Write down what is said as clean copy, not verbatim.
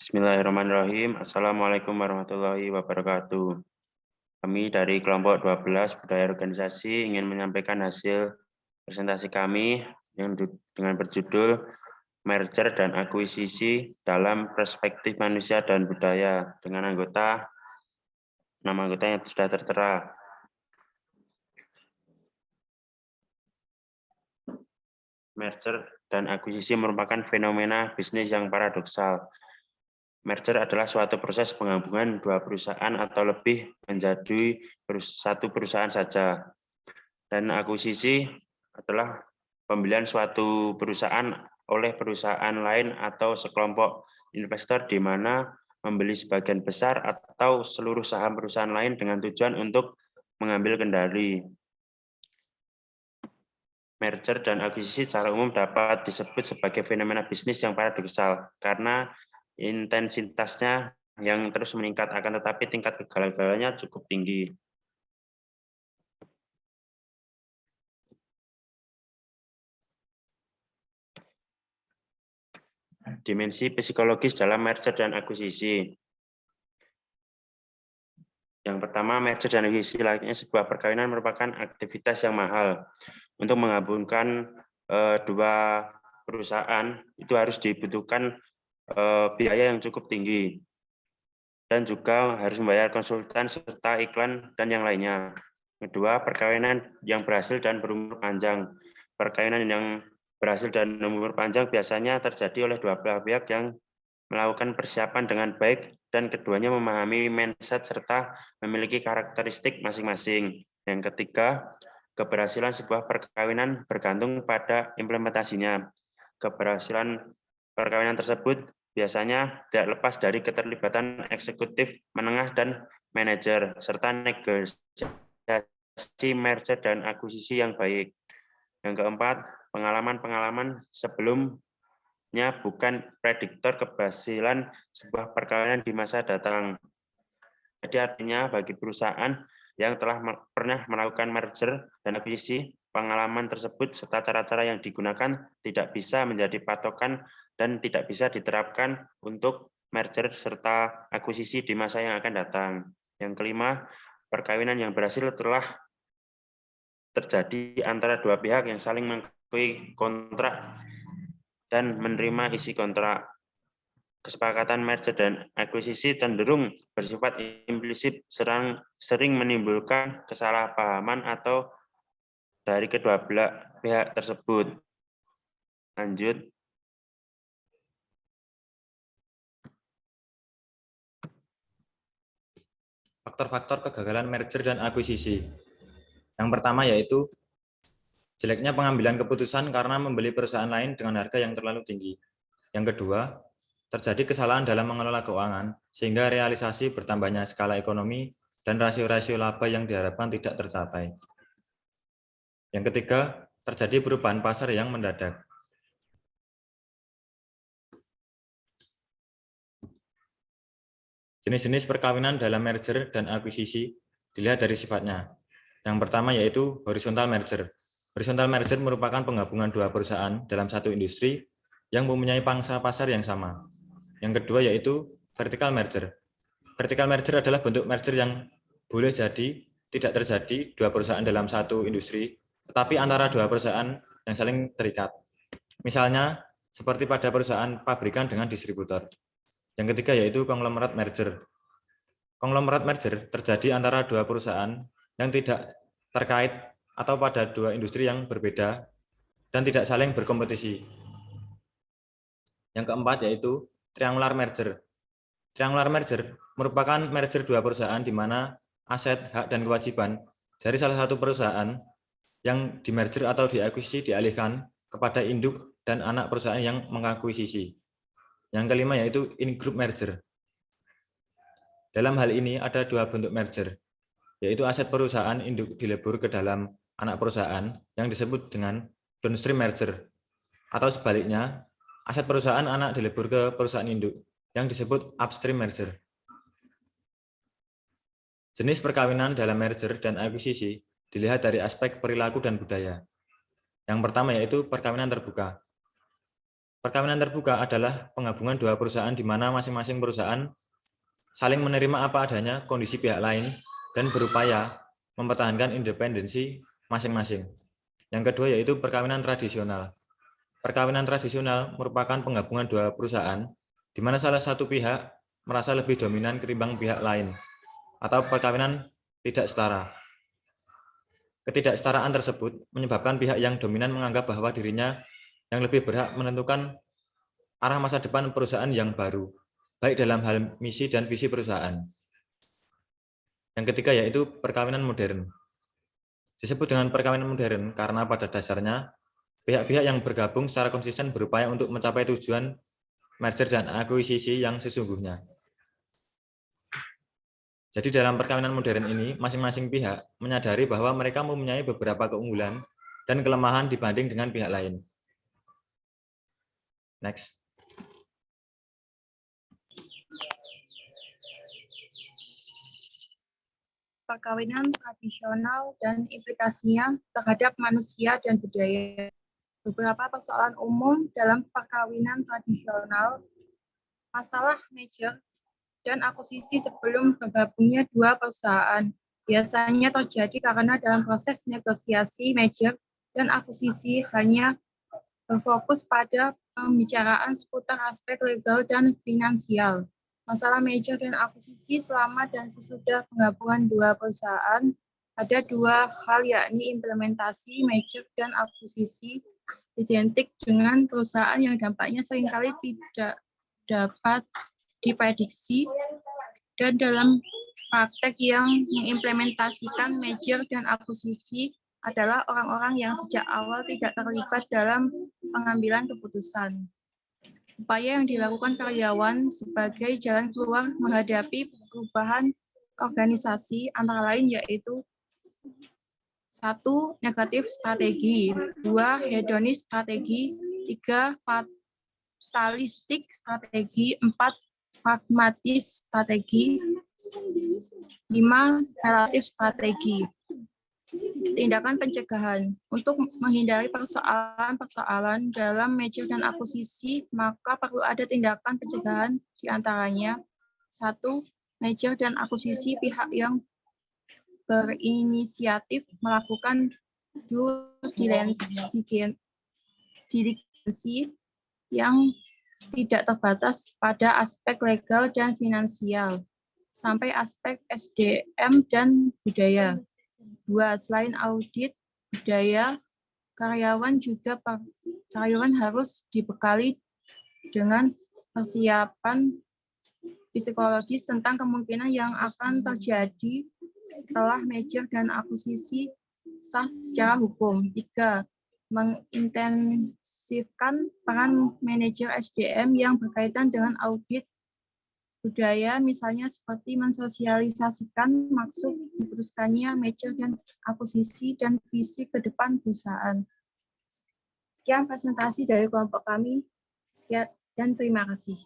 Bismillahirrahmanirrahim. Assalamualaikum warahmatullahi wabarakatuh. Kami dari kelompok 12 budaya organisasi ingin menyampaikan hasil presentasi kami yang dengan berjudul Merger dan Akuisisi dalam Perspektif Manusia dan Budaya dengan nama anggota yang sudah tertera. Merger dan akuisisi merupakan fenomena bisnis yang paradoksal. Merger adalah suatu proses penggabungan dua perusahaan atau lebih menjadi satu perusahaan saja. Dan akuisisi adalah pembelian suatu perusahaan oleh perusahaan lain atau sekelompok investor di mana membeli sebagian besar atau seluruh saham perusahaan lain dengan tujuan untuk mengambil kendali. Merger dan akuisisi secara umum dapat disebut sebagai fenomena bisnis yang paradoksal karena intensitasnya yang terus meningkat, akan tetapi tingkat kegagalannya cukup tinggi. Dimensi psikologis dalam merger dan akuisisi. Yang pertama, merger dan akuisisi layaknya sebuah perkawinan merupakan aktivitas yang mahal. Untuk menggabungkan dua perusahaan itu harus dibutuhkan biaya yang cukup tinggi dan juga harus membayar konsultan serta iklan dan yang lainnya. Kedua, perkawinan yang berhasil dan berumur panjang. Perkawinan yang berhasil dan berumur panjang biasanya terjadi oleh dua belah pihak yang melakukan persiapan dengan baik dan keduanya memahami mindset serta memiliki karakteristik masing-masing. Yang ketiga, keberhasilan sebuah perkawinan bergantung pada implementasinya. Keberhasilan perkawinan tersebut biasanya tidak lepas dari keterlibatan eksekutif, menengah, dan manajer, serta negosiasi merger dan akuisisi yang baik. Yang keempat, pengalaman-pengalaman sebelumnya bukan prediktor keberhasilan sebuah perkawinan di masa datang. Jadi artinya bagi perusahaan yang telah pernah melakukan merger dan akuisisi, pengalaman tersebut serta cara-cara yang digunakan tidak bisa menjadi patokan dan tidak bisa diterapkan untuk merger serta akuisisi di masa yang akan datang. Yang kelima, perkawinan yang berhasil telah terjadi antara dua pihak yang saling mengakui kontrak dan menerima isi kontrak. Kesepakatan merger dan akuisisi cenderung bersifat implisit, sering menimbulkan kesalahpahaman atau dari kedua belah pihak tersebut. Lanjut. Faktor-faktor kegagalan merger dan akuisisi. Yang pertama yaitu jeleknya pengambilan keputusan karena membeli perusahaan lain dengan harga yang terlalu tinggi. Yang kedua, terjadi kesalahan dalam mengelola keuangan sehingga realisasi bertambahnya skala ekonomi dan rasio-rasio laba yang diharapkan tidak tercapai. Yang ketiga, terjadi perubahan pasar yang mendadak. Jenis-jenis perkawinan dalam merger dan akuisisi dilihat dari sifatnya. Yang pertama yaitu horizontal merger. Horizontal merger merupakan penggabungan dua perusahaan dalam satu industri yang mempunyai pangsa pasar yang sama. Yang kedua yaitu vertical merger. Vertical merger adalah bentuk merger yang boleh jadi tidak terjadi dua perusahaan dalam satu industri, tetapi antara dua perusahaan yang saling terikat. Misalnya, seperti pada perusahaan pabrikan dengan distributor. Yang ketiga yaitu konglomerat merger. Konglomerat merger terjadi antara dua perusahaan yang tidak terkait atau pada dua industri yang berbeda dan tidak saling berkompetisi. Yang keempat yaitu triangular merger. Triangular merger merupakan merger dua perusahaan di mana aset, hak, dan kewajiban dari salah satu perusahaan yang dimerger atau diakuisisi dialihkan kepada induk dan anak perusahaan yang mengakuisisi. Yang kelima yaitu in-group merger. Dalam hal ini ada dua bentuk merger, yaitu aset perusahaan induk dilebur ke dalam anak perusahaan yang disebut dengan downstream merger, atau sebaliknya, aset perusahaan anak dilebur ke perusahaan induk yang disebut upstream merger. Jenis perkawinan dalam merger dan akuisisi dilihat dari aspek perilaku dan budaya. Yang pertama yaitu perkawinan terbuka. Perkawinan terbuka adalah penggabungan dua perusahaan di mana masing-masing perusahaan saling menerima apa adanya kondisi pihak lain dan berupaya mempertahankan independensi masing-masing. Yang kedua yaitu perkawinan tradisional. Perkawinan tradisional merupakan penggabungan dua perusahaan di mana salah satu pihak merasa lebih dominan ketimbang pihak lain, atau perkawinan tidak setara. Ketidaksetaraan tersebut menyebabkan pihak yang dominan menganggap bahwa dirinya yang lebih berhak menentukan arah masa depan perusahaan yang baru, baik dalam hal misi dan visi perusahaan. Yang ketiga yaitu perkawinan modern. Disebut dengan perkawinan modern karena pada dasarnya pihak-pihak yang bergabung secara konsisten berupaya untuk mencapai tujuan merger dan akuisisi yang sesungguhnya. Jadi dalam perkawinan modern ini, masing-masing pihak menyadari bahwa mereka mempunyai beberapa keunggulan dan kelemahan dibanding dengan pihak lain. Next. Perkawinan tradisional dan implikasinya terhadap manusia dan budaya. Beberapa persoalan umum dalam perkawinan tradisional, masalah merger dan akuisisi sebelum bergabungnya dua perusahaan biasanya terjadi karena dalam proses negosiasi merger dan akuisisi hanya berfokus pada pembicaraan seputar aspek legal dan finansial. Masalah merger dan akuisisi selama dan sesudah penggabungan dua perusahaan ada dua hal, yakni implementasi merger dan akuisisi identik dengan perusahaan yang dampaknya seringkali tidak dapat diprediksi, dan dalam praktek yang mengimplementasikan merger dan akuisisi adalah orang-orang yang sejak awal tidak terlibat dalam pengambilan keputusan. Upaya yang dilakukan karyawan sebagai jalan keluar menghadapi perubahan organisasi antara lain yaitu 1. Negatif strategi, 2. Hedonis strategi, 3. Fatalistik strategi, 4. Pragmatis strategi, 5. Relatif strategi. Tindakan pencegahan. Untuk menghindari persoalan-persoalan dalam merger dan akuisisi, maka perlu ada tindakan pencegahan di antaranya 1. Merger dan akuisisi pihak yang berinisiatif melakukan due diligence yang tidak terbatas pada aspek legal dan finansial, sampai aspek SDM dan budaya. 2. Selain audit budaya, karyawan harus dibekali dengan persiapan psikologis tentang kemungkinan yang akan terjadi setelah merger dan akuisisi sah secara hukum. 3. Mengintensifkan peran manajer SDM yang berkaitan dengan audit budaya, misalnya seperti mensosialisasikan maksud diputuskannya merger dan akuisisi dan visi ke depan perusahaan. Sekian presentasi dari kelompok kami. Sekian dan terima kasih.